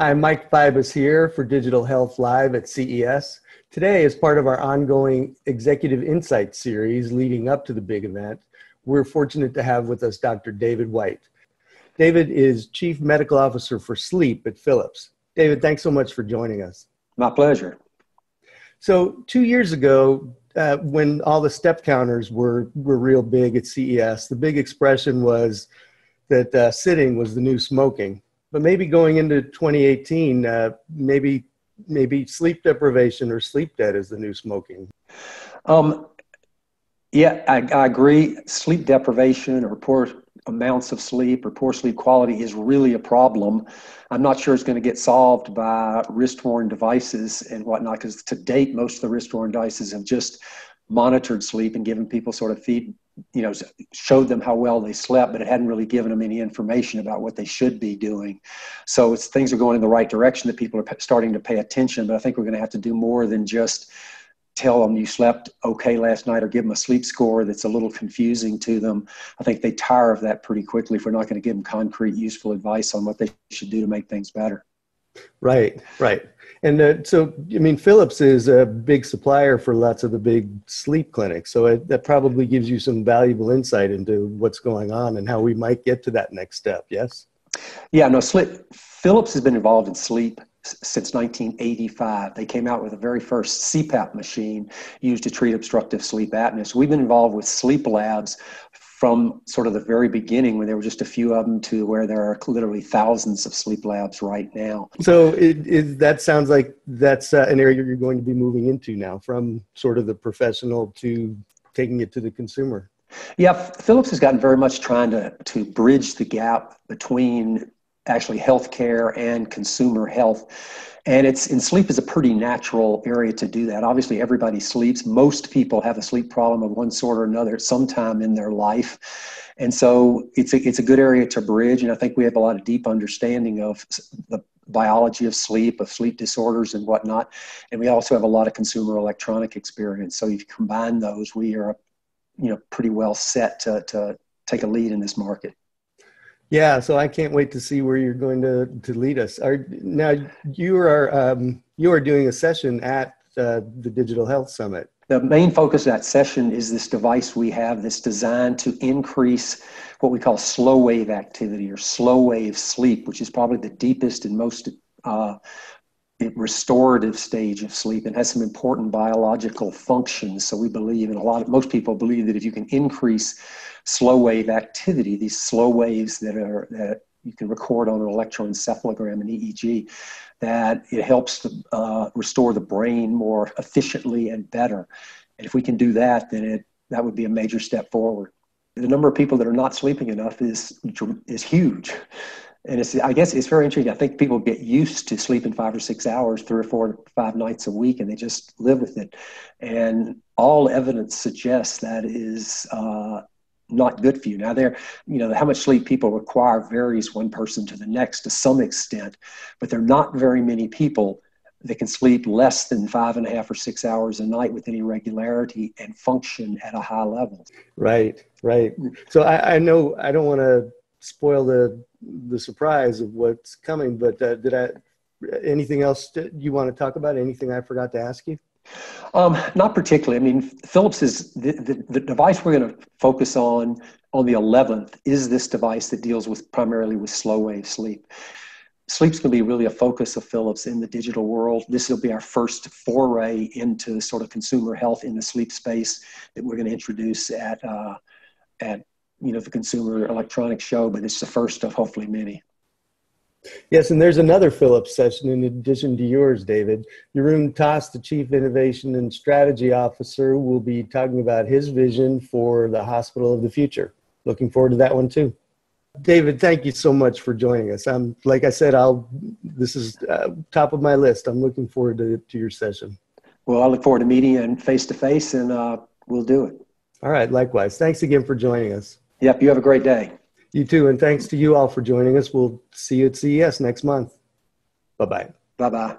I'm Mike Feibus here for Digital Health Live at CES. Today, as part of our ongoing Executive Insight series leading up to the big event, we're fortunate to have with us Dr. David White. David is Chief Medical Officer for Sleep at Philips. David, thanks so much for joining us. My pleasure. So 2 years ago, when all the step counters were real big at CES, the big expression was that sitting was the new smoking. But maybe going into 2018, maybe sleep deprivation or sleep debt is the new smoking. Yeah, I agree. Sleep deprivation or poor amounts of sleep or poor sleep quality is really a problem. I'm not sure it's going to get solved by wrist-worn devices and whatnot, because to date, most of the wrist-worn devices have just monitored sleep and given people sort of showed them how well they slept, but it hadn't really given them any information about what they should be doing. So things are going in the right direction, that people are starting to pay attention, but I think we're going to have to do more than just tell them you slept okay last night or give them a sleep score that's a little confusing to them. I think they tire of that pretty quickly if we're not going to give them concrete, useful advice on what they should do to make things better. Right. And so, I mean, Philips is a big supplier for lots of the big sleep clinics. So that probably gives you some valuable insight into what's going on and how we might get to that next step. Yes? Yeah, no, Philips has been involved in sleep since 1985. They came out with the very first CPAP machine used to treat obstructive sleep apnea. So we've been involved with sleep labs from sort of the very beginning, when there were just a few of them, to where there are literally thousands of sleep labs right now. So that sounds like that's an area you're going to be moving into now, from sort of the professional to taking it to the consumer. Yeah, Philips has gotten very much trying to bridge the gap between actually healthcare and consumer health. And sleep is a pretty natural area to do that. Obviously, everybody sleeps. Most people have a sleep problem of one sort or another at some time in their life. And so it's a good area to bridge. And I think we have a lot of deep understanding of the biology of sleep disorders and whatnot. And we also have a lot of consumer electronic experience. So if you combine those, we are pretty well set to take a lead in this market. Yeah, so I can't wait to see where you're going to lead us. Now, you are doing a session at the Digital Health Summit. The main focus of that session is this device we have that's designed to increase what we call slow wave activity or slow wave sleep, which is probably the deepest and most restorative stage of sleep, and has some important biological functions. So we believe, and most people believe, that if you can increase slow wave activity, these slow waves that you can record on an electroencephalogram and EEG, that it helps to restore the brain more efficiently and better. And if we can do that, then that would be a major step forward. The number of people that are not sleeping enough is huge. And I guess it's very interesting. I think people get used to sleeping 5 or 6 hours, 3 or 4 or 5 nights a week, and they just live with it. And all evidence suggests that is not good for you. Now, how much sleep people require varies one person to the next to some extent, but there are not very many people that can sleep less than 5.5 or 6 hours a night with any regularity and function at a high level. Right. So I know I don't want to spoil the surprise of what's coming, but anything else you want to talk about? Anything I forgot to ask you? Not particularly. I mean, Philips is the device we're going to focus on the 11th is this device that deals primarily with slow wave sleep. Sleep's going to be really a focus of Philips in the digital world. This will be our first foray into sort of consumer health in the sleep space that we're going to introduce at the Consumer Electronics Show, but it's the first of hopefully many. Yes, and there's another Philips session in addition to yours, David. Jeroen Toss, the Chief Innovation and Strategy Officer, will be talking about his vision for the hospital of the future. Looking forward to that one too. David, thank you so much for joining us. Like I said, this is top of my list. I'm looking forward to your session. Well, I look forward to meeting you face to face, and we'll do it. All right, likewise. Thanks again for joining us. Yep, you have a great day. You too, and thanks to you all for joining us. We'll see you at CES next month. Bye-bye. Bye-bye.